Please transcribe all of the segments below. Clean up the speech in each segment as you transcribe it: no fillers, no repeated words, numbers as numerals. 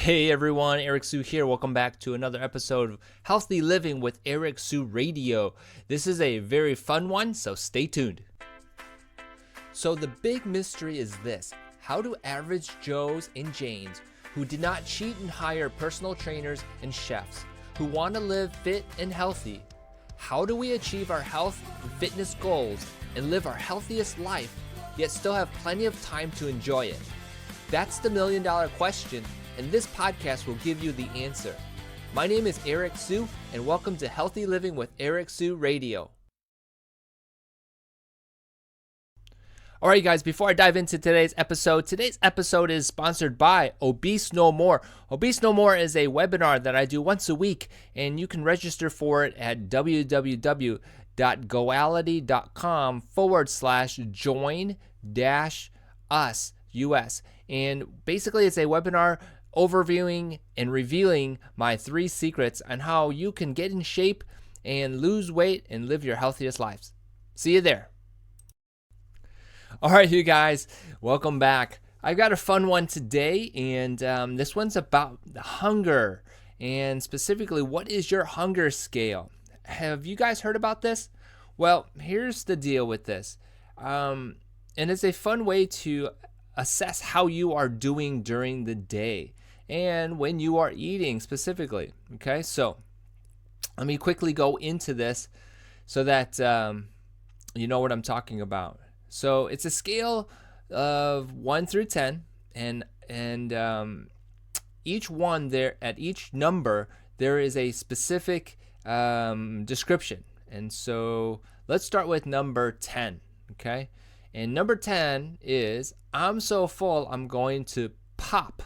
Hey everyone, Eric Sue here. Welcome back to another episode of Healthy Living with Eric Sue Radio. This is a very fun one, so stay tuned. So the big mystery is this: how do average Joes and Janes who did not cheat and hire personal trainers and chefs, who want to live fit and healthy, how do we achieve our health and fitness goals and live our healthiest life, yet still have plenty of time to enjoy it? That's the million-dollar question, and this podcast will give you the answer. My name is Eric Sue, and welcome to Healthy Living with Eric Sue Radio. All right, guys, before I dive into today's episode is sponsored by Obese No More. Obese No More is a webinar that I do once a week, and you can register for it at www.goality.com/join-us. And basically, it's a webinar overviewing and revealing my 3 secrets on how you can get in shape and lose weight and live your healthiest lives. See you there. All right, you guys, welcome back. I've got a fun one today, and this one's about hunger, and specifically, what is your hunger scale? Have you guys heard about this? Well, here's the deal with this, and it's a fun way to assess how you are doing during the day and when you are eating specifically. Okay, so let me quickly go into this so that you know what I'm talking about. So it's a scale of 1 through 10, and each one there, at each number there is a specific description. And so let's start with number 10. Okay, and number 10 is, I'm so full I'm going to pop.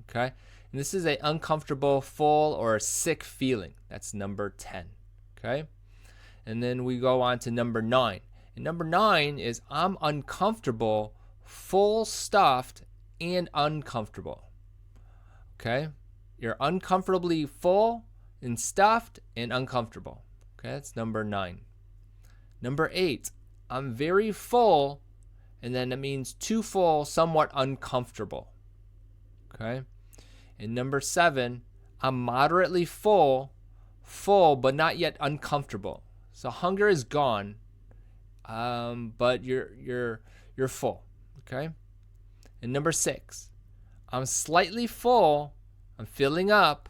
Okay, and this is an uncomfortable, full, or sick feeling. That's number 10. Okay, and then we go on to number 9. And number 9 is, I'm uncomfortable, full, stuffed, and uncomfortable. Okay, you're uncomfortably full and stuffed and uncomfortable. Okay, that's number 9. Number 8, I'm very full, and then it means too full, somewhat uncomfortable. Okay, and number 7, I'm moderately full, but not yet uncomfortable. So hunger is gone, but you're full. Okay, and number 6, I'm slightly full, I'm filling up,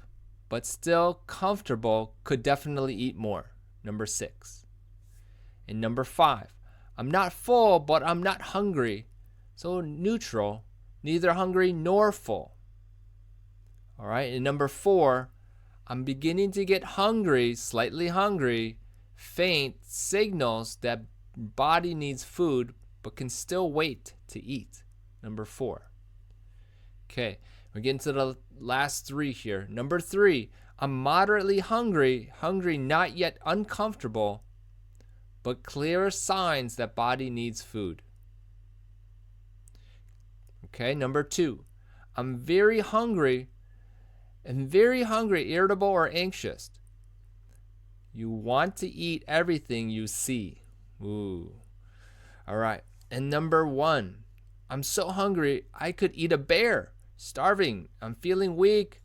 but still comfortable, could definitely eat more. Number 6. And number 5, I'm not full, but I'm not hungry. So neutral, neither hungry nor full. All right, and number 4, I'm beginning to get hungry, slightly hungry, faint, signals that body needs food, but can still wait to eat. Number 4. Okay, we're getting to the last 3 here. Number 3, I'm moderately hungry, not yet uncomfortable, but clear signs that body needs food. Okay, number 2, I'm very hungry, irritable or anxious. You want to eat everything you see. Ooh. All right. And number 1, I'm so hungry I could eat a bear. Starving. I'm feeling weak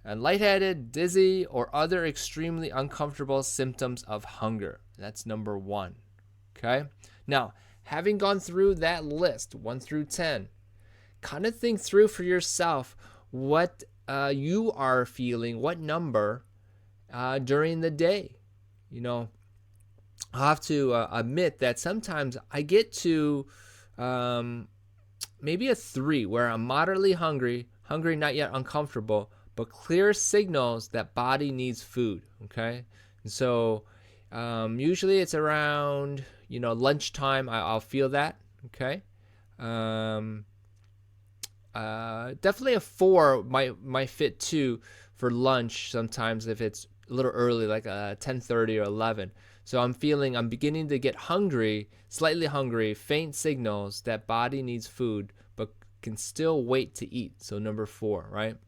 and lightheaded, dizzy, or other extremely uncomfortable symptoms of hunger. That's number 1. Okay? Now, having gone through that list, 1 through 10, kind of think through for yourself what you are feeling, what number during the day. You know, I have to admit that sometimes I get to maybe a 3, where I'm moderately hungry, not yet uncomfortable, but clear signals that body needs food. Okay, and so usually it's around lunchtime. I'll feel that. Okay, definitely a 4 might fit too for lunch sometimes if it's a little early, like 10:30 or 11. So I'm beginning to get hungry, slightly hungry, faint signals that body needs food, but can still wait to eat. So number 4, right?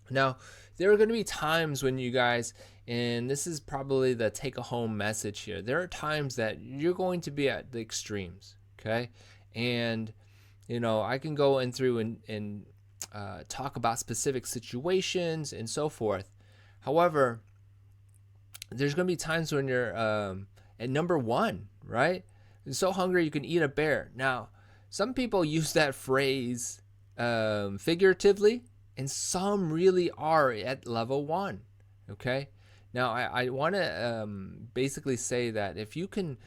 Now, there are going to be times when you guys, and this is probably the take-home message here, there are times that you're going to be at the extremes, okay? And, I can go in through and talk about specific situations and so forth. However, there's going to be times when you're at number 1, right? You're so hungry you can eat a bear. Now, some people use that phrase figuratively, and some really are at level 1, okay? Now, I want to basically say that if you can,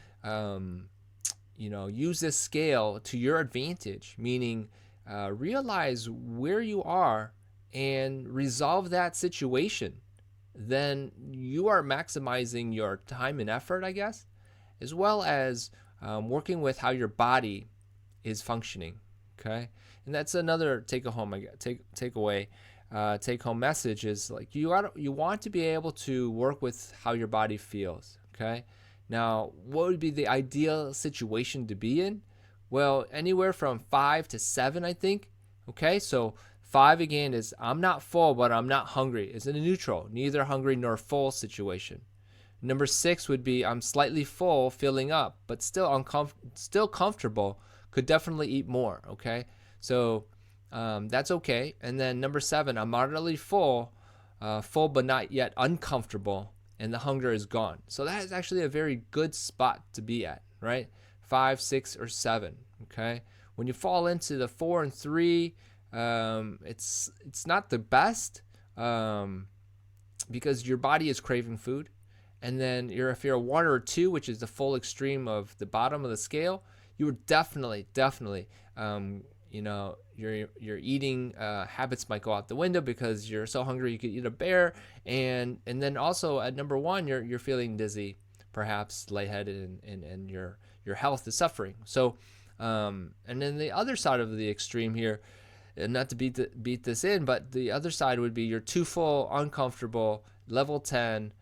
use this scale to your advantage, meaning realize where you are and resolve that situation, then you are maximizing your time and effort, I guess, as well as working with how your body is functioning. Okay, and that's another take home message is like you want to be able to work with how your body feels. Okay, now what would be the ideal situation to be in? Well, anywhere from 5 to 7, I think. Okay, so 5 again is I'm not full, but I'm not hungry. It's a neutral, neither hungry nor full situation. Number 6 would be I'm slightly full, filling up, but still still comfortable. Could definitely eat more. Okay, so that's okay. And then number 7, I'm moderately full, full but not yet uncomfortable, and the hunger is gone. So that is actually a very good spot to be at, right? 5, 6, or 7. Okay, when you fall into the 4 and 3. It's not the best because your body is craving food, and then if you're a 1 or 2, which is the full extreme of the bottom of the scale, you are definitely your eating habits might go out the window because you're so hungry you could eat a bear, and then also at number 1 you're feeling dizzy, perhaps lightheaded, and your health is suffering. So and then the other side of the extreme here, and not to beat this in, but the other side would be you're too full, uncomfortable, level 10,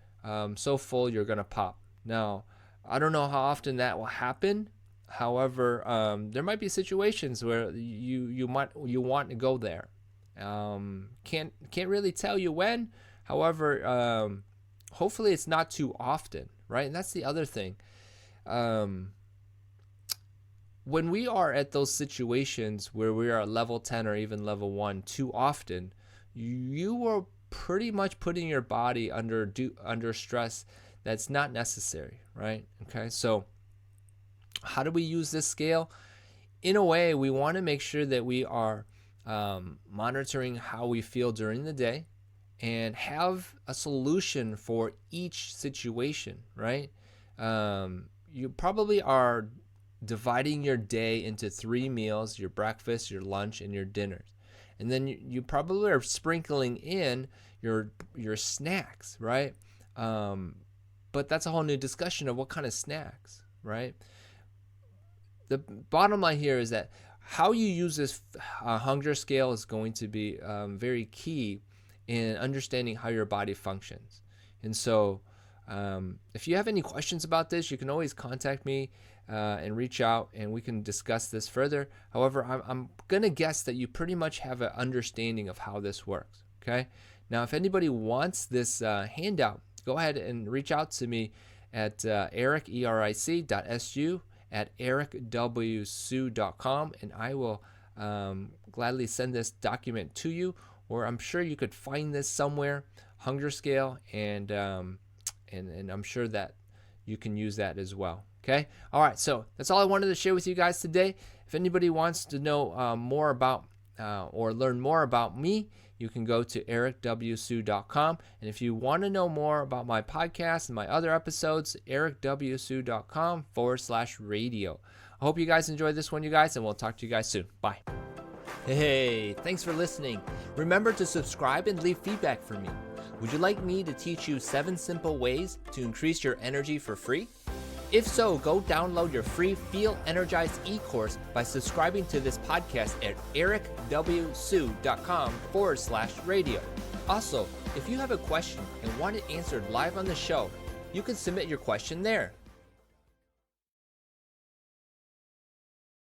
so full you're gonna pop. Now, I don't know how often that will happen. However, there might be situations where you want to go there. Can't really tell you when. However, hopefully it's not too often, right? And that's the other thing. When we are at those situations where we are at level 10 or even level 1 too often, you are pretty much putting your body under stress that's not necessary, right? Okay, so how do we use this scale? In a way, we want to make sure that we are monitoring how we feel during the day and have a solution for each situation, right? You probably are dividing your day into 3 meals: your breakfast, your lunch, and your dinners. And then you probably are sprinkling in your snacks, right? But that's a whole new discussion of what kind of snacks, right? The bottom line here is that how you use this hunger scale is going to be very key in understanding how your body functions. And so if you have any questions about this, you can always contact me and reach out, and we can discuss this further. However, I'm going to guess that you pretty much have an understanding of how this works. Okay. Now, if anybody wants this handout, go ahead and reach out to me at eric.su at ericwsu.com, and I will gladly send this document to you, or I'm sure you could find this somewhere, hunger scale, and I'm sure that you can use that as well. Okay. All right. So that's all I wanted to share with you guys today. If anybody wants to know more about or learn more about me, you can go to ericwsu.com. And if you want to know more about my podcast and my other episodes, ericwsu.com/radio. I hope you guys enjoyed this one, you guys, and we'll talk to you guys soon. Bye. Hey, thanks for listening. Remember to subscribe and leave feedback for me. Would you like me to teach you 7 simple ways to increase your energy for free? If so, go download your free Feel Energized e-course by subscribing to this podcast at ericwsu.com/radio. Also, if you have a question and want it answered live on the show, you can submit your question there.